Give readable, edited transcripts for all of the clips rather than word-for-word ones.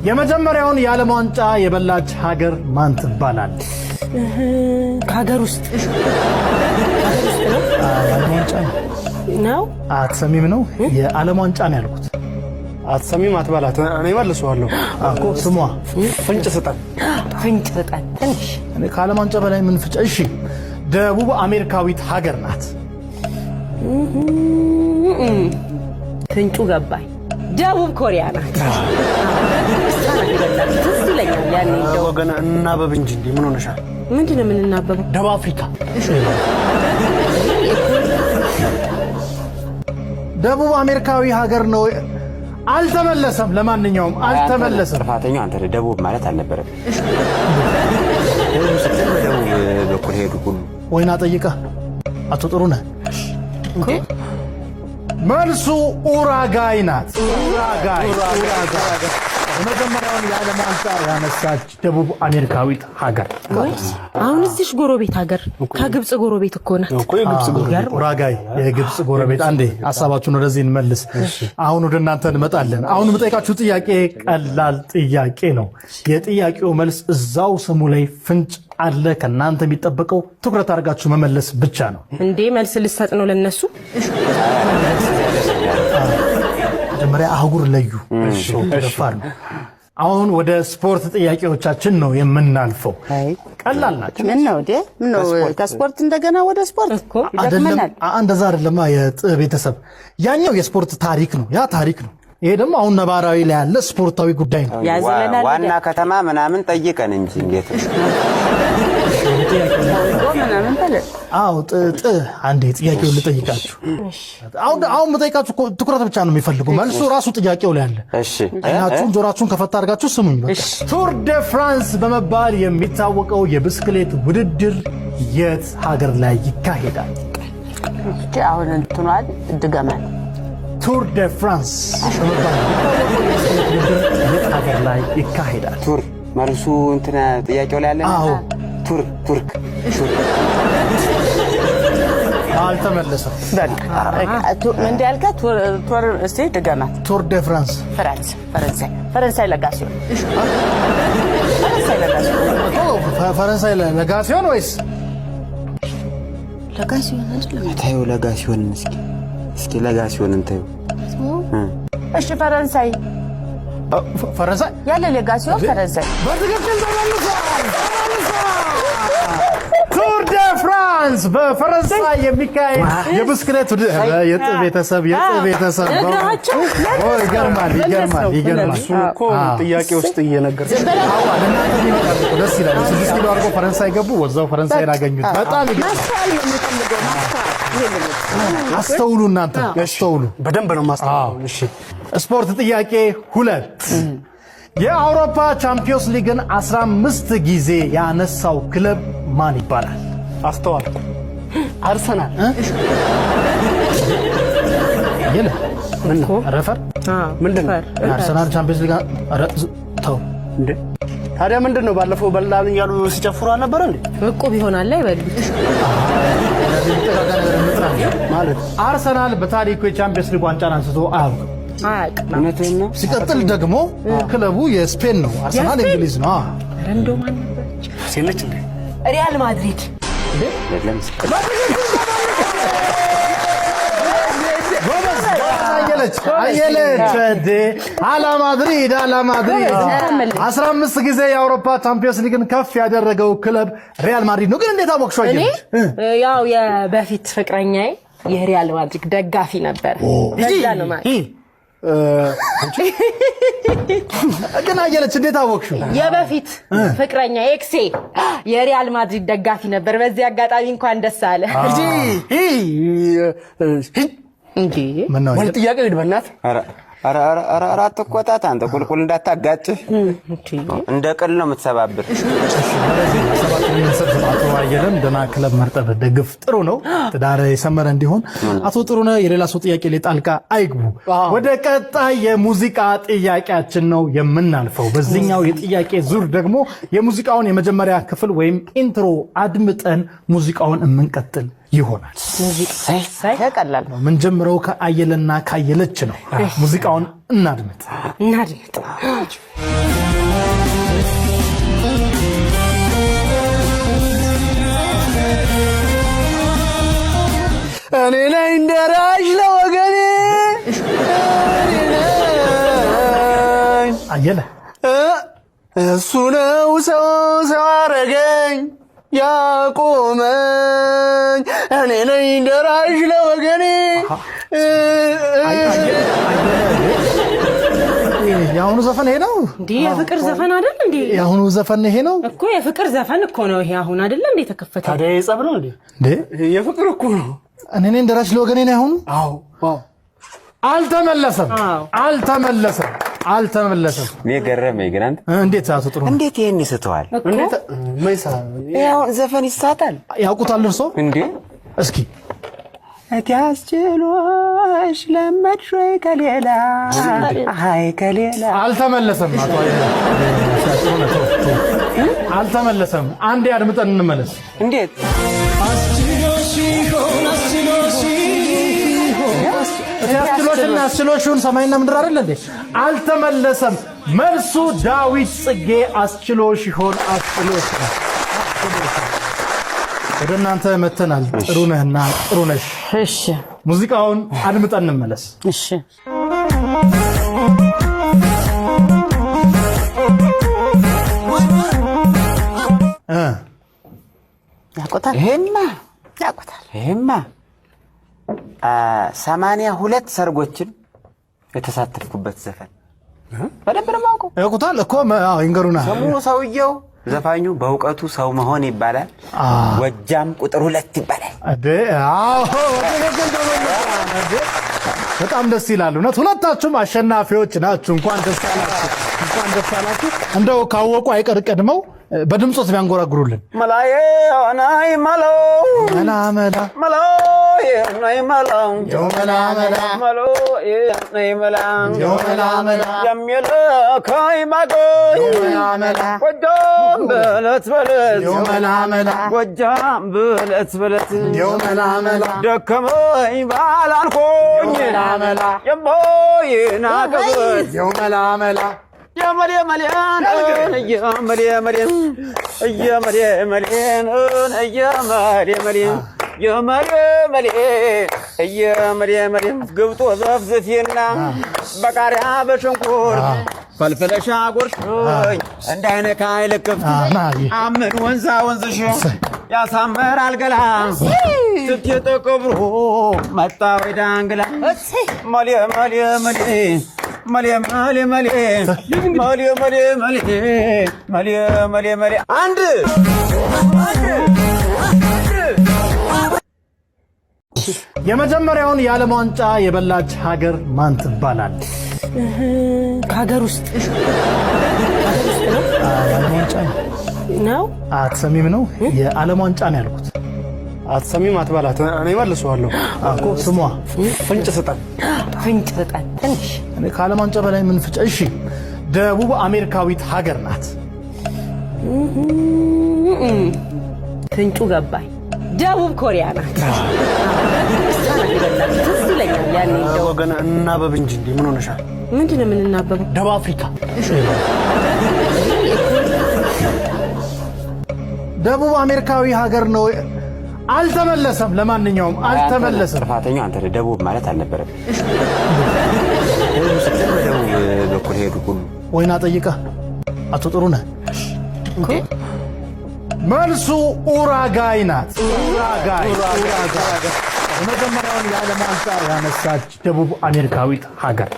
የመጀመሪያውን የዓለም ዋንጫ የበላች ሀገር ማን ትባላለች? ከሀገር ውስጥ የዓለም ዋንጫ ነው። አትሰሚም ነው የዓለም ዋንጫ ነው ያልኩት። አትሰሚም አትበላት። እኔ መልሰዋለሁ እኮ ስሟ ፍንጭ ስጠን። ፍንጭ ስጠን ትንሽ። እኔ ከዓለም ዋንጫ በላይ ምን ፍንጭ? እሺ ደቡብ አሜሪካዊት ሀገር ናት። ፍንጩ ገባኝ። ደቡብ ኮሪያ ናት። ትዝ ይለኛል ያኔ እንደው ወገና እናበብ እንጂ ምን ሆነሻል? ምንድነው የምንናበበው? ደቡብ አፍሪካ። ደቡብ አሜሪካዊ ሀገር ነው። አልተመለሰም። ለማንኛውም አልተመለሰም። ጥፋተኛው አንተ ደቡብ ማለት አልነበረም። ደቡብ በኩል ሄዱ ሁሉ ወይና ጠይቃ አቶ ጥሩነህ መልሱ ኡራጋይ ናት። ኡራጋይ የመጀመሪያውን የዓለም ዋንጫ ያነሳች ደቡብ አሜሪካዊት ሀገር። አሁን እዚሽ ጎረቤት ሀገር ከግብጽ ጎረቤት እኮ ናት እኮ የግብጽ ጎረቤት ኡራጋይ የግብጽ ጎረቤት። አንዴ ሐሳባችሁን ወደዚህ እንመልስ። አሁን ወደ እናንተ እንመጣለን። አሁን የምጠይቃችሁ ጥያቄ ቀላል ጥያቄ ነው። የጥያቄው መልስ እዛው ስሙ ላይ ፍንጭ አለ። ከናንተ የሚጠበቀው ትኩረት አድርጋችሁ መመለስ ብቻ ነው። እንዴ መልስ ልሰጥ ነው ለነሱ? መጀመሪያ አህጉር ለዩ። ተደፋር ነው። አሁን ወደ ስፖርት ጥያቄዎቻችን ነው የምናልፈው። ቀላል ናቸው። ምን ነው ከስፖርት እንደገና ወደ ስፖርት ይደክመናል። እንደዛ አይደለም። የቤተሰብ ያኛው የስፖርት ታሪክ ነው። ያ ታሪክ ነው። ይሄ ደግሞ አሁን ነባራዊ ላይ ያለ ስፖርታዊ ጉዳይ ነው። ዋና ከተማ ምናምን ጠይቀን እንጂ እንዴት ምናምን ባለ አንዴ ጥያቄውን ልጠይቃችሁ። አሁን የምጠይቃችሁ ትኩረት ብቻ ነው የሚፈልገው። መልሱ ራሱ ጥያቄው ላይ አለ። እሺ አይናችሁን ጆሮአችሁን ከፈታ አድርጋችሁ ስሙኝ። በቃ ቱር ደ ፍራንስ በመባል የሚታወቀው የብስክሌት ውድድር የት ሀገር ላይ ይካሄዳል? አሁን እንትኗል ድገማል። ቱር ደ ፍራንስ በመባል የሚታወቀው የት ሀገር ላይ ይካሄዳል? ቱር መልሱ እንትና ጥያቄው ላይ አለ። አዎ ቱርክ አልተመለሰም። ምን ያልካ ቱር እስቲ ድገማት። ቱር ደ ፍራንስ ፈረንሳይ ለጋሲዮን ፈረንሳይ ለጋሲዮን ወይስ ለጋሲዮን አይደለም? ታዩ ለጋሲዮን እስኪ ለጋሲዮን እንታዩ። እሺ ፈረንሳይ ያለ ለጋሲዮን ፈረንሳይ በትክክል ተመልሷል። ቱር ደ ፍራንስ በፈረንሳይ የሚካሄድ የብስክሌት ቤተሰብ ይገርማል። እሱ እኮ ጥያቄ ውስጥ እየነገርኩ ደስ ይላል። 6 ኪሎ አድርጎ ፈረንሳይ ገቡ፣ ወዛው ፈረንሳይን አገኙት። በጣም አስተውሉ፣ እናንተ አስተውሉ። በደንብ ነው ማስተውሉ። እሺ ስፖርት ጥያቄ 2 የአውሮፓ ቻምፒዮንስ ሊግን 15 ጊዜ ያነሳው ክለብ ማን ይባላል? አስተዋልኩ። አርሰናል። የለ ምን ረፈር ምንድነው? አርሰናል ቻምፒዮንስ ሊግ ተው እንዴ! ታዲያ ምንድነው? ባለፈው በላን ያሉ ሲጨፍሩ አልነበረ እንዴ? እቁብ ይሆናል አይበሉት ማለት አርሰናል በታሪኩ የቻምፒዮንስ ሊግ ዋንጫን አንስቶ አያውቅም። እውነትህን ነው። ሲቀጥል ደግሞ ክለቡ የስፔን ነው፣ አርሰናል እንግሊዝ ነው። ረንዶ ማን ነበር? ሲነች እንዴ? ሪያል ማድሪድ አየለች አላ ማድሪድ 15 ጊዜ የአውሮፓ ቻምፒዮንስ ሊግን ከፍ ያደረገው ክለብ ሪያል ማድሪድ ነው። ግን እንዴት አወቅሽው? እኔ ያው የበፊት ፍቅረኛዬ የሪያል ማድሪድ ደጋፊ ነበር። ለዛ ነው ማለት ግን አየለች እንዴት አወቅሽው? የበፊት ፍቅረኛ ኤክሴ የሪያል ማድሪድ ደጋፊ ነበር። በዚህ አጋጣሚ እንኳን ደስ አለ እንጂ ምን ነው ወል ጥያቄ ይድበናት። ኧረ አትቆጣት አንተ፣ ቁልቁል እንዳታጋጭህ እንደ ቅል ነው የምትሰባብር። አቶ አየለም ደና ክለብ መርጠህ ደግፍ። ጥሩ ነው፣ ትዳር የሰመረ እንዲሆን። አቶ ጥሩነህ የሌላ ሰው ጥያቄ ላይ ጣልቃ አይግቡ። ወደ ቀጣይ የሙዚቃ ጥያቄያችን ነው የምናልፈው። በዚህኛው የጥያቄ ዙር ደግሞ የሙዚቃውን የመጀመሪያ ክፍል ወይም ኢንትሮ አድምጠን ሙዚቃውን እንቀጥል ይሆናል። ቀላል ነው። ምን ጀምረው ከአየለና ካየለች ነው። ሙዚቃውን እናድምጥ። እኔ ነኝ ደራሽ ለወገኔ አየለ እሱ ነው ሰው አረገኝ ያቆመኝ እኔ ነኝ ደራሽ ለወገኔ። የአሁኑ ዘፈን ይሄ ነው እንዴ? የፍቅር ዘፈን አይደል እንዴ? የአሁኑ ዘፈን ይሄ ነው እኮ የፍቅር ዘፈን እኮ ነው ይሄ። አሁን አይደል እንዴ ተከፈተ? ታዲያ የጸብ ነው እንዴ? የፍቅር እኮ ነው። እኔ ነኝ ደራሽ ለወገኔ ነው ያሁኑ። አዎ አልተመለሰም። እኔ ገረመኝ ግን አንተ እንዴት አቶ ጥሩ እንዴት ይሄን ይስተዋል? እንዴት መይሳ ያው ዘፈን ይሳታል ያውቁታል እርሶ? እንዴ እስኪ እቲያስችሎሽ ለመድሽ ወይ ከሌላ አይ ከሌላ አልተመለሰም። አቶ አልተመለሰም። አንዴ አድምጠን እንመለስ። እንዴት አስችሎሽን ሰማይና ምድር አይደል እንዴ? አልተመለሰም። መልሱ ዳዊት ጽጌ አስችሎሽ ይሆን አስችሎሽ። ወደ እናንተ መተናል። ጥሩነህና ጥሩነሽ። እሺ ሙዚቃውን አድምጠን እንመለስ። እሺ ያቆታል። ይሄማ 82 ሰርጎችን የተሳተፍኩበት ዘፈን በደንብ ነው የማውቀው። ያውቁታል እኮ ይንገሩና። ስሙ ሰውየው ዘፋኙ በእውቀቱ ሰው መሆን ይባላል። ጎጃም ቁጥር 2 ይባላል። በጣም ደስ ይላል። እውነት ሁለታችሁም አሸናፊዎች ናችሁ። እንኳን ደስ አላችሁ። እንደው ካወቁ አይቀር ቀድመው በድምጾት ቢያንጎራጉሩልን። መላዬ ናይ መላው መላ መላ መላዬ ናይ መላው መላ መላ መላዬ ናይ መላው መላ መላ የሚልከኝ ማገኝ መላ መላ ጎጃም በለት መላ መላ ጎጃም በለት መላ መላ ደከመኝ ባላልኩኝ መላ መላ የሞይናገበት መላ መላ የመሌ መሌን የመሌ መሌን የመሌ መሌን የመሌ መሌን ግብጦ ዘፍዝፊና በቃሪያ በሽንኩር ፈልፈለሻ ጎርሽኝ እንዳይነካ አይልክፍ አምን ወንዛ ወንዝሽ ያሳምራል ገላ ስትየጠ ቀብሮ መጣ ወይ ዳንግላ መሌ መሌ መሌ መሌ መሌ መሌ መሌ መሌ መሌ መሌ መሌ አንድ የመጀመሪያውን የዓለም ዋንጫ የበላች ሀገር ማን ትባላለች? ከሀገር ውስጥ የዓለም ዋንጫ ነው። አትሰሚም ነው የዓለም ዋንጫ ነው ያልኩት። አትሰሚም አትበላት። እኔ መልሰዋለሁ እኮ ስሟ ፍንጭ ስጠን ትንሽ እኔ ከዓለም ዋንጫ በላይ ምን ፍጫ? እሺ ደቡብ አሜሪካዊት ሀገር ናት። ፍንጩ ገባኝ። ደቡብ ኮሪያ ናት። ትዝ ይለኛል ያኔ ወገን እናበብ እንጂ እንዴ ምን ሆነሻል? ምንድነው የምንናበበው? ደቡብ አፍሪካ ደቡብ አሜሪካዊ ሀገር ነው። አልተመለሰም። ለማንኛውም አልተመለሰም። ጥፋተኛው አንተ ደቡብ ማለት አልነበረም። ደቡብ በኩል ሄዱ ሁሉ ወይና ጠይቃ አቶ ጥሩነህ መልሱ ኡራጋይ ናት። ኡራጋይ የመጀመሪያውን የዓለም ዋንጫ ያነሳች ደቡብ አሜሪካዊት ሀገር።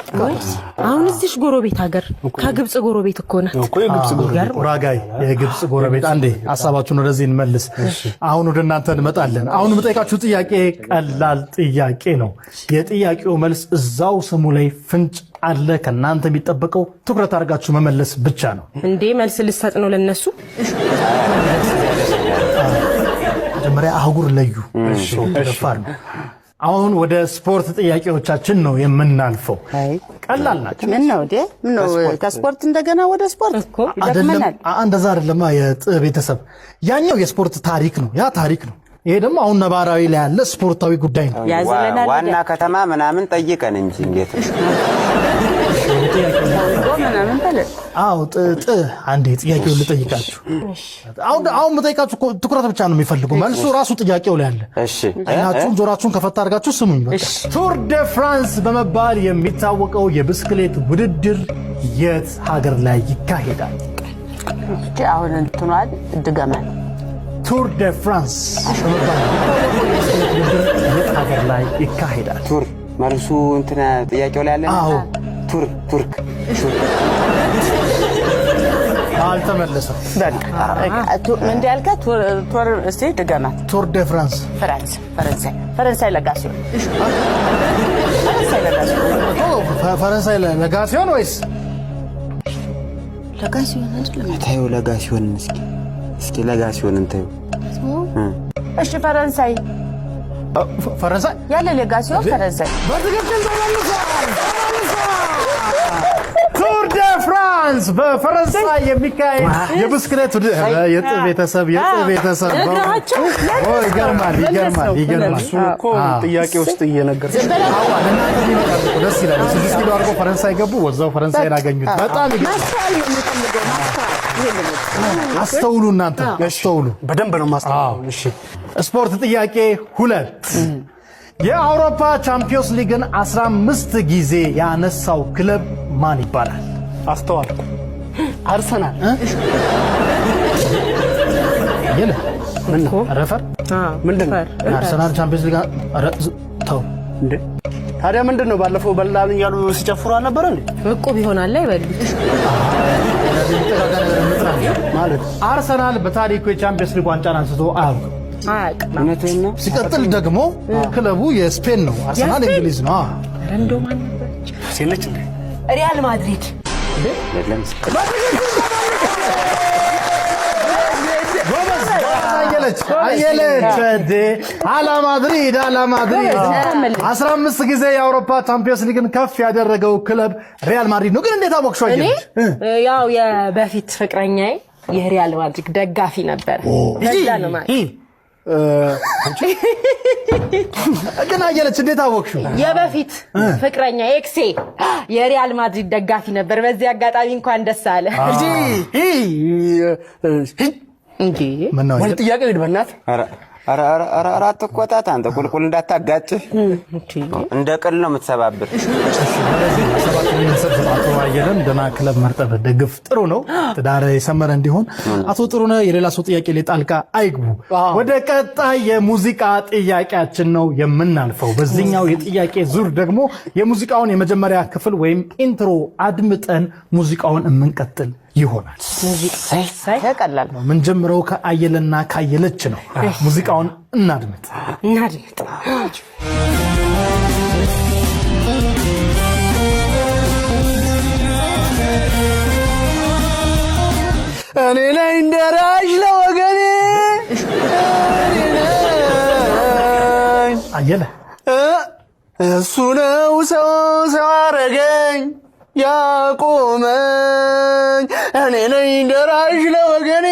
አሁን እዚሽ ጎረቤት ሀገር ከግብጽ ጎረቤት እኮ ናት እኮ የግብጽ ጎረቤት ኡራጋይ የግብጽ ጎረቤት። አንዴ ሐሳባችሁን ወደዚህ እንመልስ። አሁን ወደ እናንተ እንመጣለን። አሁን የምጠይቃችሁ ጥያቄ ቀላል ጥያቄ ነው። የጥያቄው መልስ እዛው ስሙ ላይ ፍንጭ አለ። ከናንተ የሚጠበቀው ትኩረት አድርጋችሁ መመለስ ብቻ ነው። እንዴ መልስ ልሰጥ ነው ለነሱ? መጀመሪያ አህጉር ለዩ። ደፋር ነው። አሁን ወደ ስፖርት ጥያቄዎቻችን ነው የምናልፈው። ቀላል ናቸው። ምን ነው ደ ምን ነው ከስፖርት እንደገና ወደ ስፖርት እኮ አይደለም። እንደዛ አይደለም። የቤተሰብ ያኛው የስፖርት ታሪክ ነው። ያ ታሪክ ነው። ይሄ ደግሞ አሁን ነባራዊ ላይ ያለ ስፖርታዊ ጉዳይ ነው። ዋና ከተማ ምናምን ጠይቀን እንጂ እንዴት አው አንዴ ጥያቄውን ልጠይቃችሁ። አሁን መጠይቃችሁ ትኩረት ብቻ ነው የሚፈልገው፣ መልሱ ራሱ ጥያቄው ላይ አለ። እሺ አይናችሁን ጆሮአችሁን ከፈታ አድርጋችሁ ስሙኝ። በቃ ቱር ደ ፍራንስ በመባል የሚታወቀው የብስክሌት ውድድር የት ሀገር ላይ ይካሄዳል? አሁን እንትኗል ድገማል። ቱር ደ ፍራንስ በመባል የሚታወቀው የብስክሌት ውድድር የት ሀገር ላይ ይካሄዳል? ቱር መልሱ እንትና ጥያቄው ላይ አለ። አዎ ቱርክ አልተመለሰም። ምን ያልከው? ቱር እስቲ ድገማት። ቱር ደ ፍራንስ ፈረንሳይ ለጋሲዮን ፈረንሳይ ለጋሲዮን ወይስ ለጋሲዮን አይደለም? ታዩ ለጋሲዮን እስኪ ለጋሲዮን እንታዩ። እሺ ፈረንሳይ ያለ ለጋሲዮን ፈረንሳይ በትክክል ተመልሷል። ቱር ደ ፍራንስ በፈረንሳይ የሚካሄድ የብስክሌት ቤተሰብ ይገርማል። እሱ እኮ ጥያቄ ውስጥ እየነገርኩ ደስ ይላል። 6 ኪሎ አድርጎ ፈረንሳይ ገቡ፣ ወዛው ፈረንሳይን አገኙት። በጣም አስተውሉ፣ እናንተ አስተውሉ፣ በደንብ ነው ማስተውሉ። እሺ ስፖርት ጥያቄ 2 የአውሮፓ ቻምፒዮንስ ሊግን 15 ጊዜ ያነሳው ክለብ ማን ይባላል? አስተዋል። አርሰናል ይለ ምን ነው ረፈር ምንድነው? አርሰናል ቻምፒዮንስ ሊግ ተው እንዴ! ታዲያ ምንድነው? ባለፈው በላን ያሉ ሲጨፍሩ አልነበረ እንዴ? እቁብ ይሆናል አይበሉት ማለት አርሰናል በታሪኩ የቻምፒዮንስ ሊግ ዋንጫን አንስቶ አያውቅም። እውነቴን ነው። ሲቀጥል ደግሞ ክለቡ የስፔን ነው፣ አርሰናል እንግሊዝ ነው። ረንዶ ማን ነበር? ሲነች እንዴ? ሪያል ማድሪድ አይደለም። አየለች አላ ማድሪድ 15 ጊዜ የአውሮፓ ቻምፒዮንስ ሊግን ከፍ ያደረገው ክለብ ሪያል ማድሪድ ነው። ግን እንዴት አወቅሽው? ያው የበፊት ፍቅረኛዬ የሪያል ማድሪድ ደጋፊ ነበር። በዛ ነው ማለት ግን አየለች እንዴት አወቅሽው? የበፊት ፍቅረኛ ኤክሴ የሪያል ማድሪድ ደጋፊ ነበር። በዚህ አጋጣሚ እንኳን ደስ አለ እንዴ ምን ነው ጥያቄ ልበናት? ኧረ አትቆጣት አንተ፣ ቁልቁል እንዳታጋጭህ እንደ ቅል ነው የምትሰባብር። አቶ አየለን ደህና ክለብ መርጠህ ደግፍ። ጥሩ ነው፣ ትዳር የሰመረ እንዲሆን። አቶ ጥሩነህ የሌላ ሰው ጥያቄ ላይ ጣልቃ አይግቡ። ወደ ቀጣይ የሙዚቃ ጥያቄያችን ነው የምናልፈው። በዚህኛው የጥያቄ ዙር ደግሞ የሙዚቃውን የመጀመሪያ ክፍል ወይም ኢንትሮ አድምጠን ሙዚቃውን እንቀጥል ይሆናል። ቀላል ነው። ምን ጀምረው ከአየለና ካየለች ነው። ሙዚቃውን እናድምጥ። እኔ ነኝ ደራሽ ለወገኔ አየለ እሱ ነው ሰው አረገኝ ያቆመኝ እኔ ነኝ ደራሽ ለወገኔ።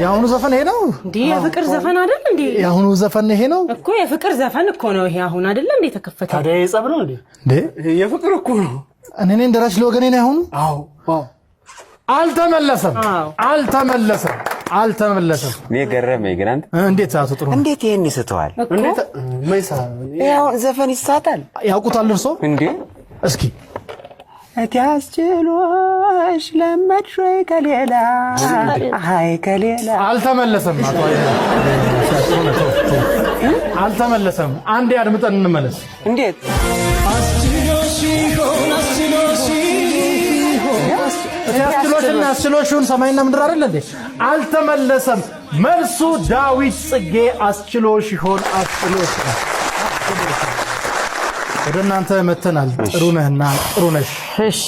የአሁኑ ዘፈን ይሄ ነው እንዴ? የፍቅር ዘፈን አይደል እንዴ? የአሁኑ ዘፈን ይሄ ነው እኮ የፍቅር ዘፈን እኮ ነው ይሄ። አሁን አይደል እንዴ ተከፈተ? ታዲያ የጸብ ነው እንዴ? የፍቅር እኮ ነው። እኔ ነኝ ደራሽ ለወገኔ ነው ያሁኑ። አዎ አልተመለሰም። እኔ ገረመኝ። ግን አንተ እንዴት አቶ ጥሩ እንዴት ይሄን ይስተዋል? እንዴት ማይሳ ያው ዘፈን ይሳታል? ያውቁታል እርሶ እንዴ? እስኪ እቲያስችሎሽ ለመድሽ ወይ ከሌላ አይ ከሌላ አልተመለሰም። አቶ አልተመለሰም። አንዴ አድምጠን እንመለስ። እንዴት አስችሎሽን ሰማይና ምድር አይደል እንዴ? አልተመለሰም። መልሱ ዳዊት ጽጌ አስችሎሽ ይሆን አስችሎሽ። ወደ እናንተ መተናል። ጥሩነህና ጥሩነሽ። እሺ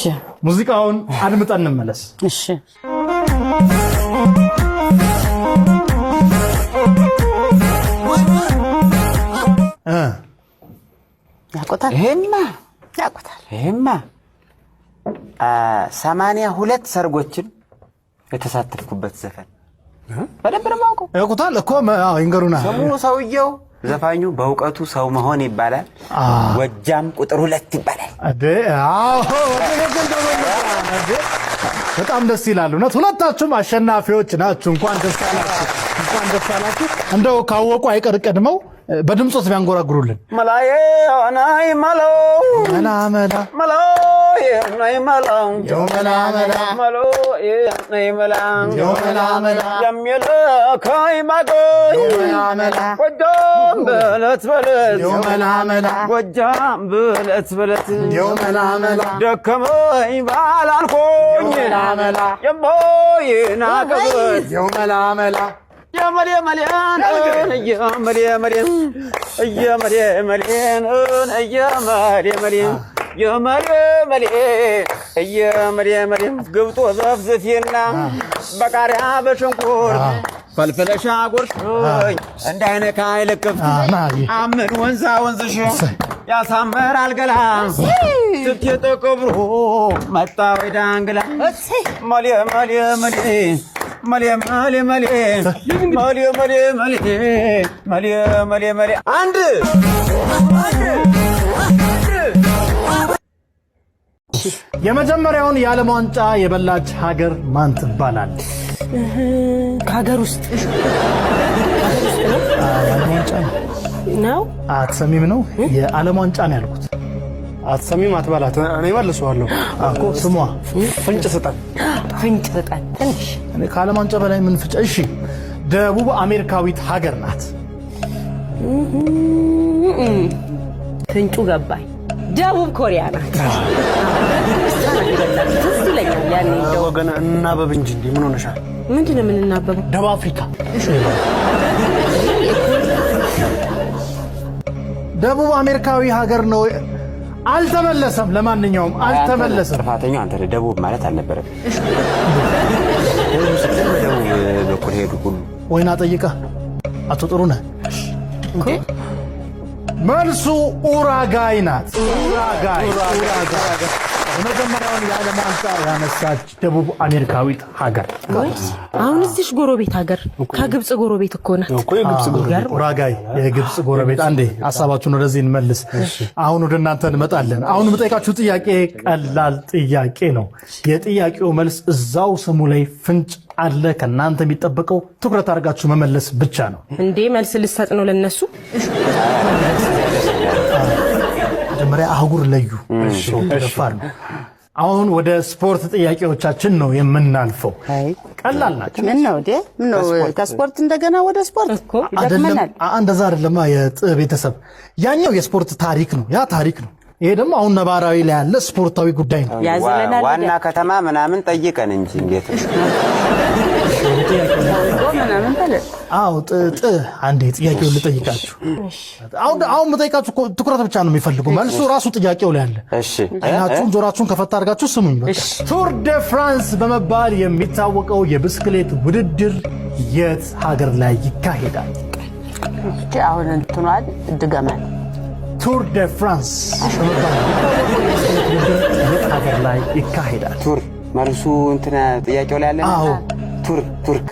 ሙዚቃውን አድምጠን እንመለስ። እሺ ያቆታል። ይሄማ 82 ሰርጎችን የተሳተፍኩበት ዘፈን በደንብ ነው የማውቀው። ያውቁታል እኮ ይንገሩና። ስሙ ሰውየው ዘፋኙ በእውቀቱ ሰው መሆን ይባላል። ጎጃም ቁጥር 2 ይባላል። በጣም ደስ ይላል። እውነት ሁለታችሁም አሸናፊዎች ናችሁ። እንኳን ደስ አላችሁ፣ እንኳን ደስ አላችሁ። እንደው ካወቁ አይቀር ቀድመው በድምጾት ቢያንጎራጉሩልን። መላዬ አናይ ማለው መላ መላ መላዬ አናይ ማለው መላ መላ መላዬ አናይ ማለው መላ መላ የሚልከኝ ማገኝ መላ መላ ጎጃም በለት በለት መላ መላ ጎጃም በለት በለት መላ መላ ደከመኝ ባላልኩኝ መላ መላ የሞይና ገበት መላ መላ የመሌ መሌን የመሌ መሌን የመሌ መሌን የመሌ መሌን የመሌ መሌ የመሌ መሌን ግብጦ ዘፍዝፊና በቃሪያ በሽንኩርት ፈልፈለሻ ጎርሽኝ እንዳይነካ አይለቅም አምን ወንዛ ወንዝሽ ያሳምራል ገላ ስትይ ተከብሮ መጣ ወይ ዳንግላ መሌ መሌ መሌ መሌ መሌ መሌ መሌ መሌ መሌ መሌ መሌ አንድ የመጀመሪያውን የዓለም ዋንጫ የበላች ሀገር ማን ትባላለች? ከሀገር ውስጥ የዓለም ዋንጫ ነው። አትሰሚም ነው የዓለም ዋንጫ ነው ያልኩት። አትሰሚም አትበላት። እኔ መልሰዋለሁ እኮ ስሟ ፍንጭ ስጠን። ፍንጭ ስጠን ትንሽ። እኔ ከዓለም ዋንጫ በላይ ምን ፍንጭ? እሺ ደቡብ አሜሪካዊት ሀገር ናት። ፍንጩ ገባኝ። ደቡብ ኮሪያ ናት። ትዝ ይለኛል ያኔ እንደው ወገን እናበብ እንጂ እንዴ ምን ሆነሻል? ምንድን ነው የምንናበበው? ደቡብ አፍሪካ። ደቡብ አሜሪካዊ ሀገር ነው። አልተመለሰም። ለማንኛውም አልተመለሰም። ጥፋተኛው አንተ ደቡብ ማለት አልነበረም። ደቡብ ስትል በደቡብ በኩል ሄዱ ሁሉ ወይና ጠይቃ አቶ ጥሩነህ መልሱ ኡራጋይ ናት። ኡራጋይ የመጀመሪያውን የዓለም ዋንጫ ያነሳች ደቡብ አሜሪካዊት ሀገር። አሁን እዚሽ ጎረቤት ሀገር ከግብጽ ጎረቤት እኮ ናት እኮ የግብጽ ጎረቤት ኡራጋይ የግብጽ ጎረቤት። አንዴ ሐሳባችሁን ወደዚህ እንመልስ። አሁን ወደ እናንተ እንመጣለን። አሁን የምጠይቃችሁ ጥያቄ ቀላል ጥያቄ ነው። የጥያቄው መልስ እዛው ስሙ ላይ ፍንጭ አለ። ከእናንተ የሚጠበቀው ትኩረት አድርጋችሁ መመለስ ብቻ ነው። እንዴ መልስ ልሰጥ ነው ለነሱ? መጀመሪያ አህጉር ለዩ። ደፋር ነው። አሁን ወደ ስፖርት ጥያቄዎቻችን ነው የምናልፈው። ቀላል ናቸው። ምን ነው ደ ምን ነው ከስፖርት እንደገና ወደ ስፖርት እኮ አይደለም። እንደዛ አይደለም። የቤተሰብ ያኛው የስፖርት ታሪክ ነው። ያ ታሪክ ነው። ይሄ ደግሞ አሁን ነባራዊ ላይ ያለ ስፖርታዊ ጉዳይ ነው። ዋና ከተማ ምናምን ጠይቀን እንጂ እንዴት ምናምን ታለ አንዴ ጥያቄውን ልጠይቃችሁ። አሁን የምጠይቃችሁ ትኩረት ብቻ ነው የሚፈልጉ። መልሱ ራሱ ጥያቄው ላይ አለ። እሺ አይናችሁን ጆሮአችሁን ከፈታ አድርጋችሁ ስሙኝ። በቃ ቱር ደ ፍራንስ በመባል የሚታወቀው የብስክሌት ውድድር የት ሀገር ላይ ይካሄዳል? እቺ አሁን እንትኗል ድገማል። ቱር ደ ፍራንስ በመባል የሚታወቀው የብስክሌት ውድድር የት ሀገር ላይ ይካሄዳል? ቱር መልሱ እንትና ጥያቄው ላይ አለ። አዎ ቱርክ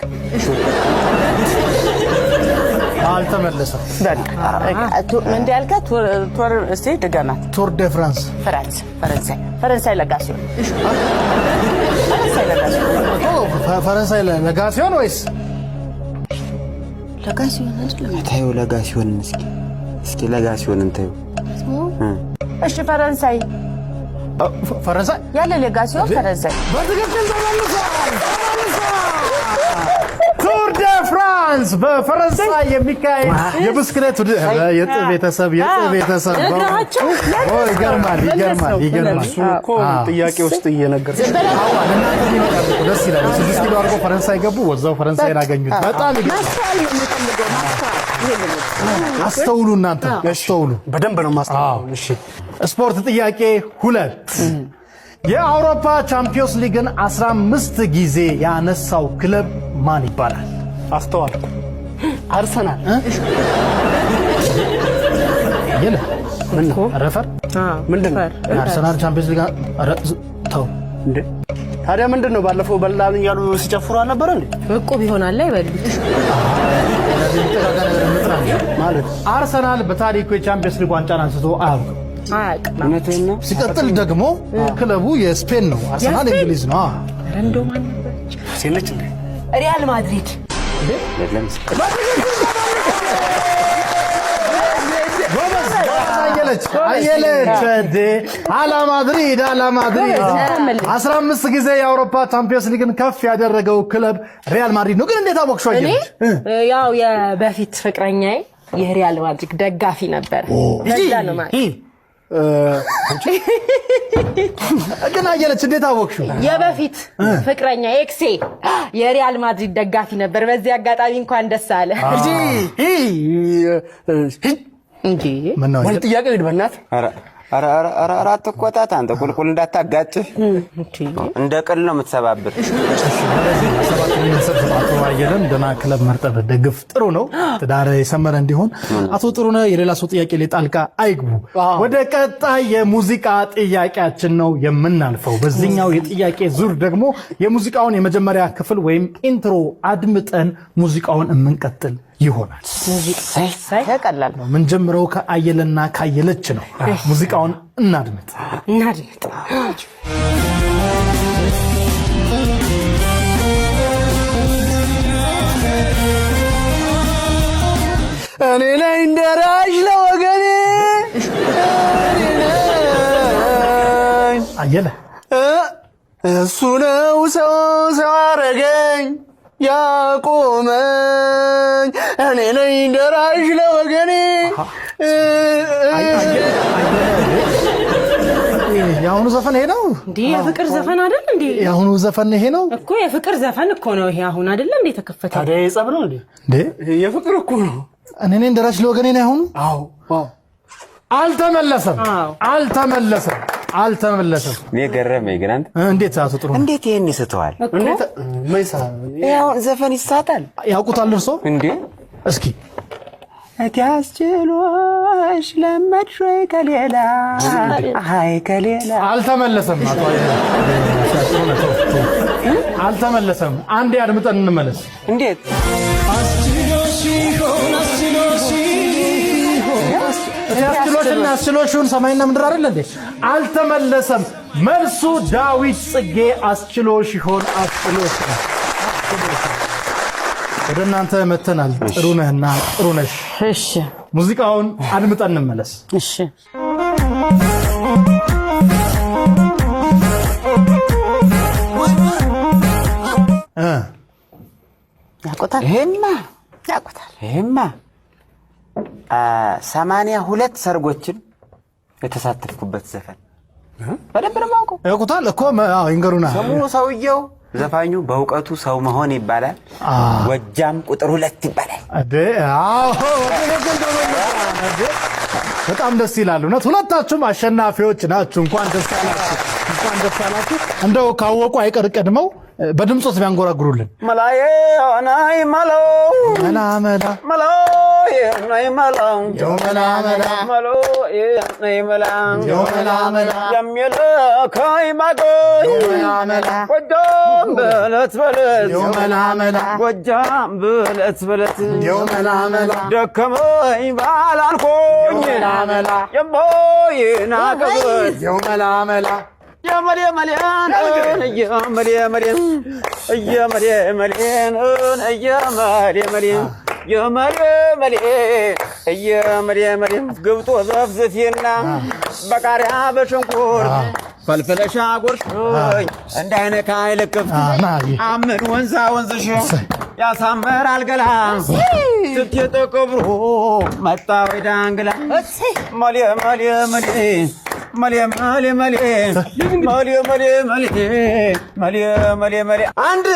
አልተመለሰም። ምን ያልካ ቱር እስቲ ድገማት። ቱር ደ ፍራንስ ፈረንሳይ ለጋሲዮን ፈረንሳይ ለጋሲዮን ወይስ ለጋሲዮን አይደለም? ታዩ ለጋሲዮን እስኪ ለጋሲዮን እንታዩ። እሺ ፈረንሳይ ያለ ለጋሲዮን ፈረንሳይ በትክክል ተመልሷል። ቱር ደ ፍራንስ በፈረንሳይ የሚካሄድ የብስክሌት ቤተሰብ ይገርማል። እሱ እኮ ጥያቄ ውስጥ እየነገርኩ ደስ ይላል። 6 ኪሎ አድርጎ ፈረንሳይ ገቡ፣ ወዛው ፈረንሳይን አገኙት። በጣም አስተውሉ፣ እናንተ አስተውሉ። በደንብ ነው ማስተውሉ። እሺ ስፖርት ጥያቄ 2 የአውሮፓ ቻምፒዮንስ ሊግን 15 ጊዜ ያነሳው ክለብ ማን ይባላል? አስተዋል። አርሰናል የለ ምን ረፈር ምንድነው? አርሰናል ቻምፒዮንስ ሊግ ተው እንዴ ታዲያ ምንድን ነው ባለፈው በላን እያሉ ሲጨፍሩ አልነበረ እንዴ? እቁብ ይሆናል አይበሉት ማለት አርሰናል በታሪኩ የቻምፒየንስ ሊግ ዋንጫን አንስቶ አያውቅም። እውነትህን ነው። ሲቀጥል ደግሞ ክለቡ የስፔን ነው፣ አርሰናል እንግሊዝ ነው። ረንዶ ማን ነበረች? ሴለች እንዴ? ሪያል ማድሪድ አየለች አላ ማድሪድ 15 ጊዜ የአውሮፓ ቻምፒየንስ ሊግን ከፍ ያደረገው ክለብ ሪያል ማድሪድ ነው። ግን እንዴት አወቅሽው? አየለች ያው የበፊት ፍቅረኛዬ የሪያል ማድሪድ ደጋፊ ነበር። ለዛ ነው ማለት ግን አየለች እንዴት አወቅሽው? የበፊት ፍቅረኛ ኤክሴ የሪያል ማድሪድ ደጋፊ ነበር። በዚህ አጋጣሚ እንኳን ደስ አለ እንጂ ምን ነው ወል ጥያቄ ይድ በእናትህ ኧረ አትቆጣት አንተ ቁልቁል እንዳታጋጭህ እንደ ቅል ነው የምትሰባብር። አቶ አየለን ደህና ክለብ መርጠህ ደግፍ። ጥሩ ነው ትዳር የሰመረ እንዲሆን። አቶ ጥሩነህ የሌላ ሰው ጥያቄ ላይ ጣልቃ አይግቡ። ወደ ቀጣይ የሙዚቃ ጥያቄያችን ነው የምናልፈው። በዚህኛው የጥያቄ ዙር ደግሞ የሙዚቃውን የመጀመሪያ ክፍል ወይም ኢንትሮ አድምጠን ሙዚቃውን እንቀጥል ይሆናል። ቀላል ነው። ምን ጀምረው ከአየለና ካየለች ነው። ሙዚቃውን እናድምጥ። እኔ ነኝ ደራሽ ለወገኔ አየለ እሱ ነው ሰው አረገኝ ያቆመኝ እኔ ነኝ ደራሽ ለወገኔ። የአሁኑ ዘፈን ይሄ ነው እንዴ? የፍቅር ዘፈን አይደል እንዴ? የአሁኑ ዘፈን ይሄ ነው እኮ የፍቅር ዘፈን እኮ ነው ይሄ። አሁን አይደል እንዴ ተከፈተ? ታዲያ የጸብ ነው እንዴ? የፍቅር እኮ ነው። እኔ ነኝ ደራሽ ለወገኔ ነው ያሁኑ። አዎ አልተመለሰም። እኔ ገረመኝ ግን አንተ እንዴት አቶ ጥሩ እንዴት ይሄን ይስተዋል? እንዴት መይሳ ያው ዘፈን ይሳታል ያውቁታል እርሶ? እንዴ እስኪ እቲያስችሎሽ ለመድሽ ወይ ከሌላ አይ ከሌላ አልተመለሰም። አቶ አልተመለሰም። አንዴ አድምጠን እንመለስ። እንዴት አስችሎሽን ሰማይና ምድር አይደል እንዴ? አልተመለሰም። መልሱ ዳዊት ጽጌ አስችሎሽ ይሆን አስችሎሽ። ወደ እናንተ መተናል። ጥሩነህና ጥሩነሽ። እሺ ሙዚቃውን አድምጠን እንመለስ። እሺ ያቆታል ይሄማ 82 ሰርጎችን የተሳተፍኩበት ዘፈን በደንብ ነው የማውቀው። ያውቁታል እኮ ይንገሩና። ስሙ ሰውየው ዘፋኙ በእውቀቱ ሰው መሆን ይባላል። ጎጃም ቁጥር 2 ይባላል። በጣም ደስ ይላል። እውነት ሁለታችሁም አሸናፊዎች ናችሁ። እንኳን ደስ አላችሁ። እንደው ካወቁ አይቀር ቀድመው በድምጾት ቢያንጎራጉሩልን። መላዬ ናይ መላው መላ መላ መላዬ ናይ መላው መላ መላ መላዬ ናይ መላው መላ መላ የሚልከኝ ማገኝ መላ መላ ጎጃም በለት መላ መላ ጎጃም በለት መላ መላ ደከመኝ ባላልኩኝ መላ መላ የሞይናገበት መላ መላ ግብጦ ዘፍዝፊና በቃሪያ በሽንኩርት ፈልፈለሻ ጎርሽኝ እንዳይነካ አይለቅም አምን ወንዛ ወንዝሽ ያሳምራል ገላ ስትየጠ ቀብሮ መጣ ወይ ዳንግላ መሌ አንድ